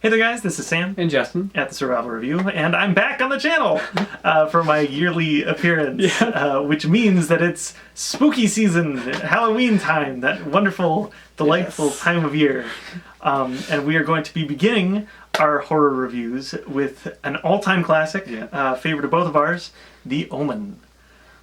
Hey there guys, this is Sam and Justin at the Survival Review, and I'm back on the channel for my yearly appearance, which means that it's spooky season, Halloween time, that wonderful, delightful time of year. And we are going to be beginning our horror reviews with an all-time classic, favorite of both of ours, The Omen,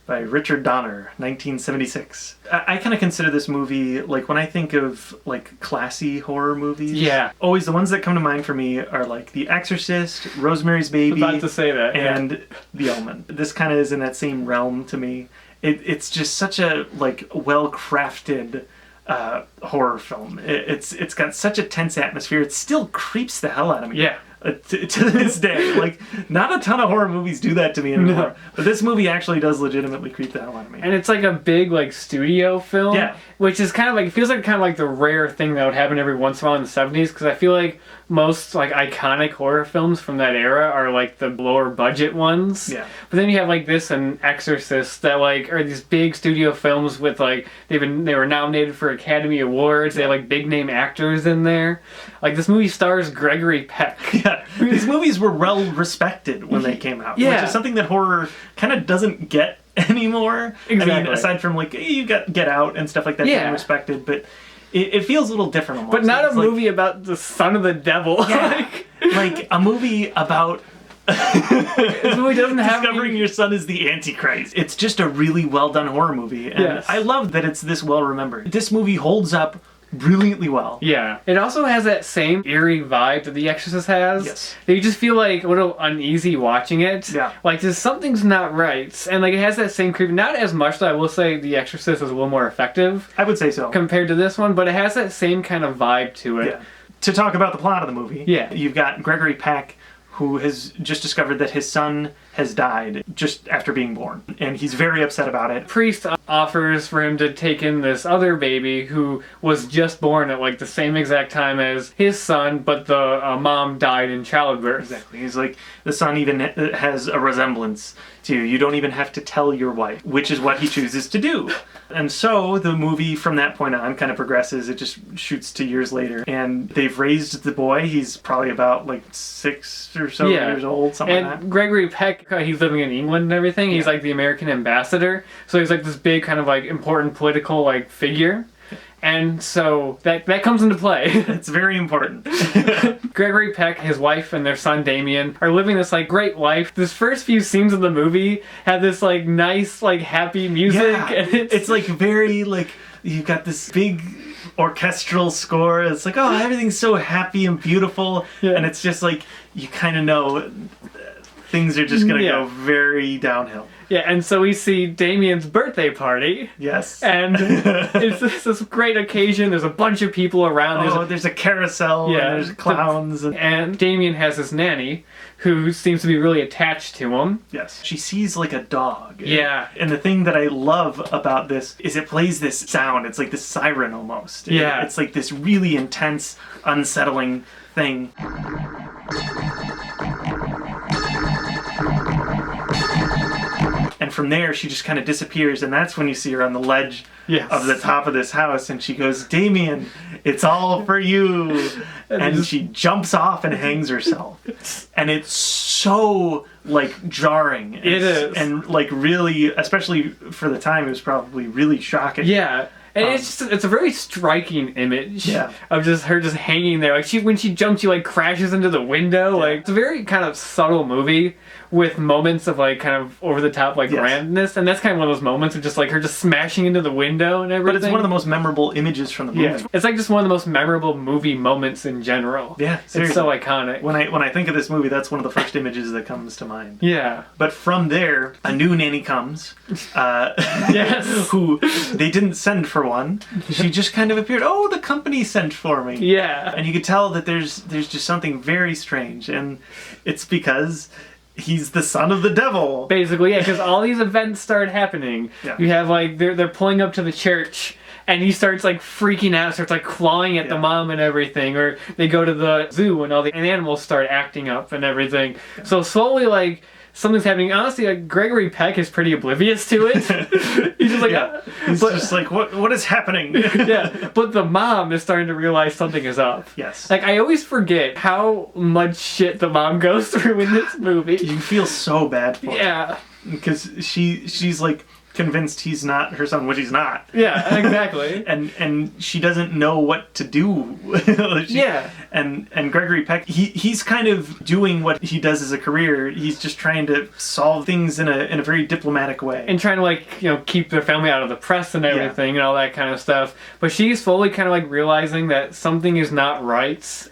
by Richard Donner, 1976. I kind of consider this movie, like, when I think of, like, classy horror movies, always the ones that come to mind for me are, like, The Exorcist, Rosemary's Baby, about to say that, and The Omen. This kind of is in that same realm to me. It's just such a, like, well-crafted horror film. It's got such a tense atmosphere. It still creeps the hell out of me. To this day. Like, not a ton of horror movies do that to me anymore. No. But this movie actually does legitimately creep the hell out of me. And it's like a big, like, studio film. Yeah. Which is kind of like, it feels like kind of like the rare thing that would happen every once in a while in the 70s. Because I feel like most, like, iconic horror films from that era are, like, the lower budget ones. Yeah. But then you have, like, this and Exorcist that, like, are these big studio films with, like, they were nominated for Academy Awards. They have, like, big name actors in there. Like, this movie stars Gregory Peck. Yeah. These movies were well respected when they came out. Which is something that horror kind of doesn't get anymore. Exactly. I mean, aside from, like, you got Get Out and stuff like that being respected, but it feels a little different almost. But not a movie about the son of the devil. Yeah. Like a movie about this movie doesn't have discovering your son is the Antichrist. It's just a really well done horror movie, and I love that it's this well remembered. This movie holds up brilliantly well. Yeah. It also has that same eerie vibe that The Exorcist has. Yes. That you just feel like a little uneasy watching it. Yeah. Like something's not right. And like it has that same creep. Not as much though. I will say The Exorcist is a little more effective. I would say so. Compared to this one, but it has that same kind of vibe to it. Yeah. To talk about the plot of the movie, you've got Gregory Peck, who has just discovered that his son has died just after being born. And he's very upset about it. Priest offers for him to take in this other baby who was just born at like the same exact time as his son, but the mom died in childbirth. Exactly. He's like, the son even has a resemblance to you. You don't even have to tell your wife, which is what he chooses to do. And so the movie from that point on kind of progresses. It just shoots to years later. And they've raised the boy. He's probably about like 6 or so years old, something like that. Gregory Peck, he's living in England and everything. He's like the American ambassador. So he's like this big kind of like important political like figure. And so that comes into play. It's very important. Gregory Peck, his wife, and their son Damien are living this like great life. This first few scenes of the movie have this like nice like happy music. Yeah. And it's like very like, you've got this big orchestral score. It's like, oh, everything's so happy and beautiful. Yeah. And it's just like, you kind of know things are just going to go very downhill. Yeah, and so we see Damien's birthday party. Yes. And it's this great occasion. There's a bunch of people around. There's a carousel, and there's clowns. And Damien has this nanny who seems to be really attached to him. Yes. She sees like a dog. Yeah. And the thing that I love about this is it plays this sound. It's like this siren almost. Yeah. It's like this really intense, unsettling thing. And from there, she just kind of disappears, and that's when you see her on the ledge of the top of this house, and she goes, "Damien, it's all for you." And she jumps off and hangs herself. And it's so, like, jarring. It is. And, like, really, especially for the time, it was probably really shocking. Yeah. And it's a very striking image of just her just hanging there. Like when she jumps, she like crashes into the window. Like it's a very kind of subtle movie with moments of like kind of over the top like grandness, and that's kind of one of those moments of just like her just smashing into the window and everything. But it's one of the most memorable images from the movie. Yeah. It's like just one of the most memorable movie moments in general. Yeah, seriously. It's so iconic. When I think of this movie, that's one of the first images that comes to mind. Yeah. But from there, a new nanny comes. Who they didn't send for one. She just kind of appeared. Oh, the company sent for me. Yeah. And you could tell that there's just something very strange, and it's because he's the son of the devil. Basically, yeah, because all these events start happening. Yeah. You have like they're pulling up to the church, and he starts like freaking out, starts like clawing at the mom and everything, or they go to the zoo and all the animals start acting up and everything. So slowly like something's happening. Honestly, like, Gregory Peck is pretty oblivious to it. He's just like, he's just like, what is happening? Yeah, but the mom is starting to realize something is up. Yes. Like, I always forget how much shit the mom goes through in this movie. You feel so bad for her. Yeah. Because she's like convinced he's not her son, which he's not. Yeah, exactly. and she doesn't know what to do. And Gregory Peck, he's kind of doing what he does as a career. He's just trying to solve things in a very diplomatic way. And trying to, like, keep their family out of the press and everything and all that kind of stuff. But she's slowly kind of like realizing that something is not right.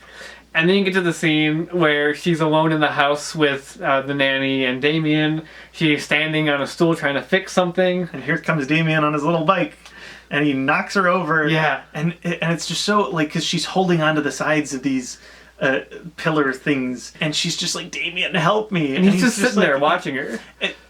And then you get to the scene where she's alone in the house with the nanny and Damien. She's standing on a stool trying to fix something. And here comes Damien on his little bike. And he knocks her over. Yeah. And it's just so, like, because she's holding onto the sides of these pillar things. And she's just like, Damien, help me. And he's just sitting there watching her.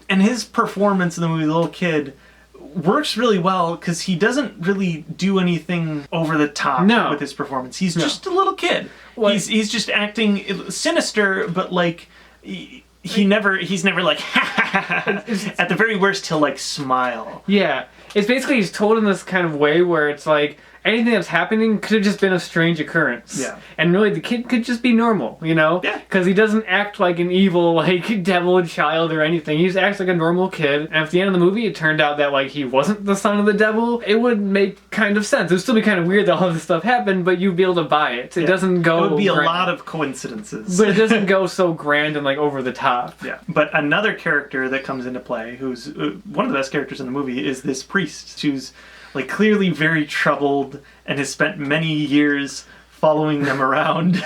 And his performance in the movie, the little kid, works really well because he doesn't really do anything over the top with his performance. He's just a little kid. Well, he's just acting sinister, but like he's never like at the very worst he'll like smile. Yeah, it's basically he's told in this kind of way where it's like anything that's happening could have just been a strange occurrence. Yeah. And really the kid could just be normal, Yeah. Because he doesn't act like an evil, like, devil child or anything. He just acts like a normal kid. And at the end of the movie it turned out that, like, he wasn't the son of the devil, it would make kind of sense. It would still be kind of weird that all this stuff happened, but you'd be able to buy it. It doesn't go... It would be a lot of coincidences. But it doesn't go so grand and, like, over the top. Yeah. But another character that comes into play, who's one of the best characters in the movie, is this priest who's like clearly very troubled and has spent many years following them around.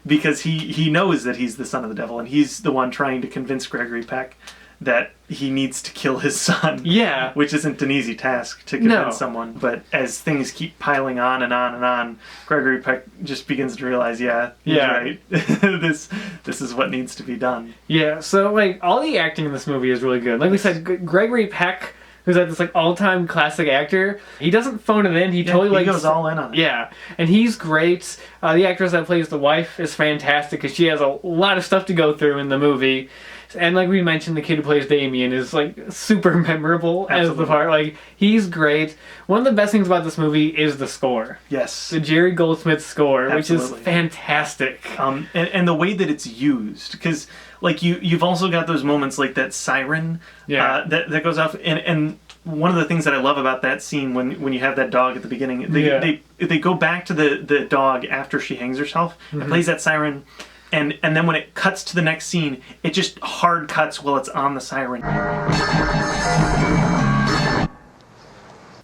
Because he knows that he's the son of the devil, and he's the one trying to convince Gregory Peck that he needs to kill his son. Yeah. Which isn't an easy task to convince someone. But as things keep piling on and on and on, Gregory Peck just begins to realize, he's right. This is what needs to be done. Yeah, so like all the acting in this movie is really good. Like we said, Gregory Peck, who's like this like all-time classic actor, he doesn't phone it in. He totally he goes all in on it. Yeah, and he's great. The actress that plays the wife is fantastic because she has a lot of stuff to go through in the movie. And like we mentioned, the kid who plays Damien is like super memorable as the part. Like, he's great. One of the best things about this movie is the score. Yes. The Jerry Goldsmith score, which is fantastic. And the way that it's used, because like you've also got those moments like that siren that goes off, and one of the things that I love about that scene when you have that dog at the beginning, they go back to the dog after she hangs herself. It plays that siren. And then when it cuts to the next scene, it just hard cuts while it's on the siren.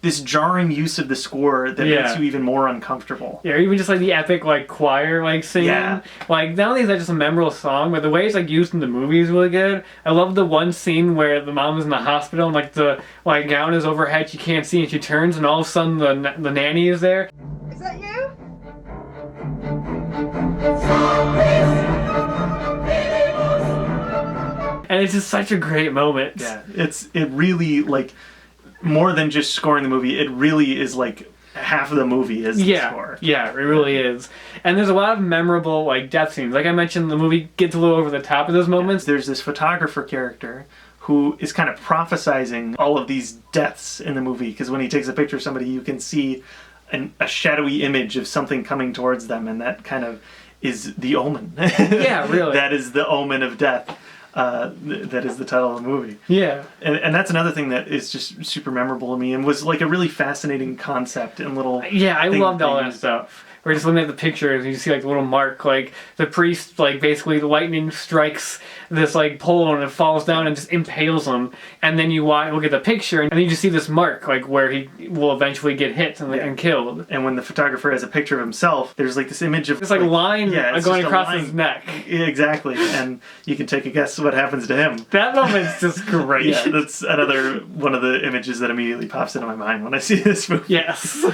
This jarring use of the score that makes you even more uncomfortable. Yeah, or even just like the epic like choir like singing. Yeah. Like, not only is that just a memorable song, but the way it's like used in the movie is really good. I love the one scene where the mom is in the hospital and like the like gown is overhead, she can't see, and she turns and all of a sudden the nanny is there. Is that you? And it's just such a great moment. Yeah, it really, like, more than just scoring the movie, it really is like half of the movie is the score. Yeah, it really is. And there's a lot of memorable like death scenes. Like I mentioned, the movie gets a little over the top of those moments. There's this photographer character who is kind of prophesizing all of these deaths in the movie, because when he takes a picture of somebody, you can see a shadowy image of something coming towards them, and that kind of is the omen. Yeah, really. That is the omen of death. That is the title of the movie. Yeah. And that's another thing that is just super memorable to me and was like a really fascinating concept and little... Yeah, I loved all that stuff. We're just looking at the pictures and you see like the little mark, like the priest, like basically the lightning strikes this like pole and it falls down and just impales him, and then you look at the picture and then you just see this mark like where he will eventually get hit and killed. And when the photographer has a picture of himself, there's like this image of this like line going across his neck. Yeah, exactly. And you can take a guess what happens to him. That moment's just great. Yeah, that's another one of the images that immediately pops into my mind when I see this movie. Yes.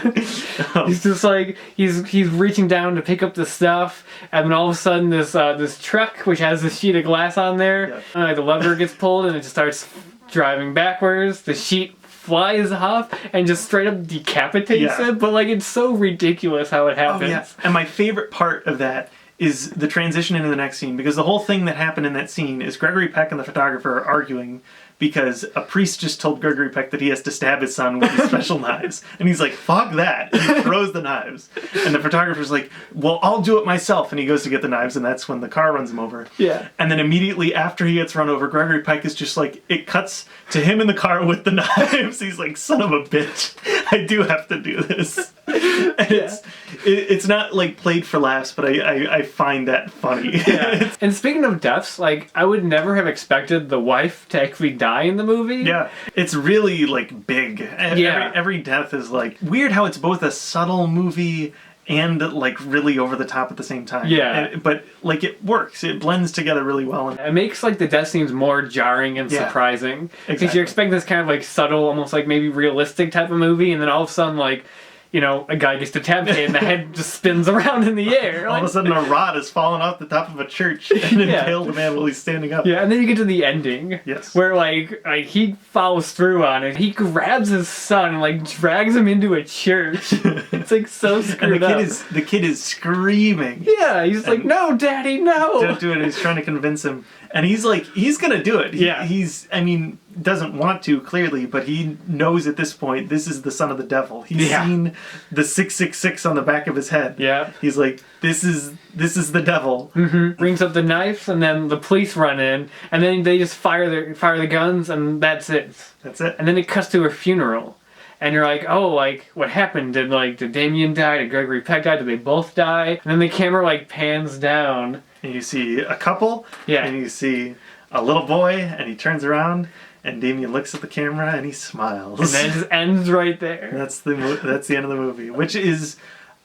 He's just like he's reaching down to pick up the stuff, and then all of a sudden this truck which has this sheet of glass on there, the lever gets pulled and it just starts driving backwards. The sheet flies off and just straight up decapitates it, but like it's so ridiculous how it happens. And my favorite part of that is the transition into the next scene, because the whole thing that happened in that scene is Gregory Peck and the photographer are arguing because a priest just told Gregory Peck that he has to stab his son with these special knives. And he's like, fuck that. And he throws the knives. And the photographer's like, well, I'll do it myself. And he goes to get the knives, and that's when the car runs him over. Yeah. And then immediately after he gets run over, Gregory Peck is just like, it cuts to him in the car with the knives. He's like, son of a bitch, I do have to do this. And it's not like played for laughs, but I find that funny. Yeah. And speaking of deaths, like, I would never have expected the wife to actually die in the movie. Yeah, it's really like big. Yeah. Every death is like weird how it's both a subtle movie and like really over the top at the same time. Yeah. But like it works. It blends together really well. It makes like the death scenes more jarring and surprising. Because Exactly. you expect this kind of like subtle, almost like maybe realistic type of movie, and then all of a sudden like, you know, a guy gets decapitated and the head just spins around in the air. All of a sudden a rod is falling off the top of a church and impaled a man while he's standing up. Yeah, and then you get to the ending. Yes. Where like he follows through on it. He grabs his son and like drags him into a church. It's like so screwed and up. The kid is screaming. Yeah, he's like, no, daddy, no. Don't do it. He's trying to convince him. And he's like, he's going to do it. He's, I mean, doesn't want to, clearly, but he knows at this point, this is the son of the devil. He's seen the 666 on the back of his head. Yeah. He's like, this is the devil. Mm-hmm. Brings up the knives, and then the police run in, and then they just fire the guns, and that's it. That's it. And then it cuts to her funeral. And you're like, oh, like, what happened? Did Damien die? Did Gregory Peck die? Did they both die? And then the camera, like, pans down. And you see a couple. Yeah. And you see a little boy, and he turns around, and Damien looks at the camera, and he smiles. And then it just ends right there. That's the end of the movie, which is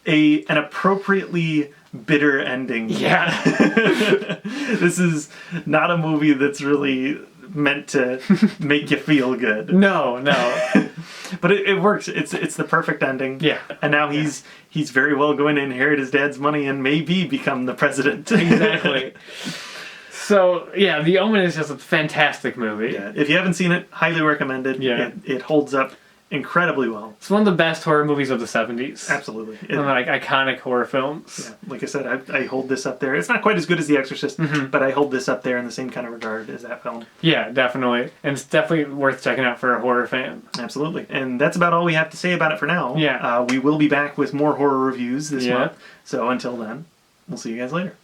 an appropriately bitter ending. Yeah. This is not a movie that's really meant to make you feel good. No. But it works. It's the perfect ending. Yeah. And now he's very well going to inherit his dad's money and maybe become the president. Exactly. So, yeah, The Omen is just a fantastic movie. Yeah. If you haven't seen it, highly recommended. Yeah. It holds up incredibly well. It's one of the best horror movies of the 70s. Absolutely. One of the, like, iconic horror films. Yeah. Like I said, I hold this up there. It's not quite as good as The Exorcist, but I hold this up there in the same kind of regard as that film. Yeah, definitely. And it's definitely worth checking out for a horror fan. Absolutely. And that's about all we have to say about it for now. Yeah. We will be back with more horror reviews this Yeah. month. So until then, we'll see you guys later.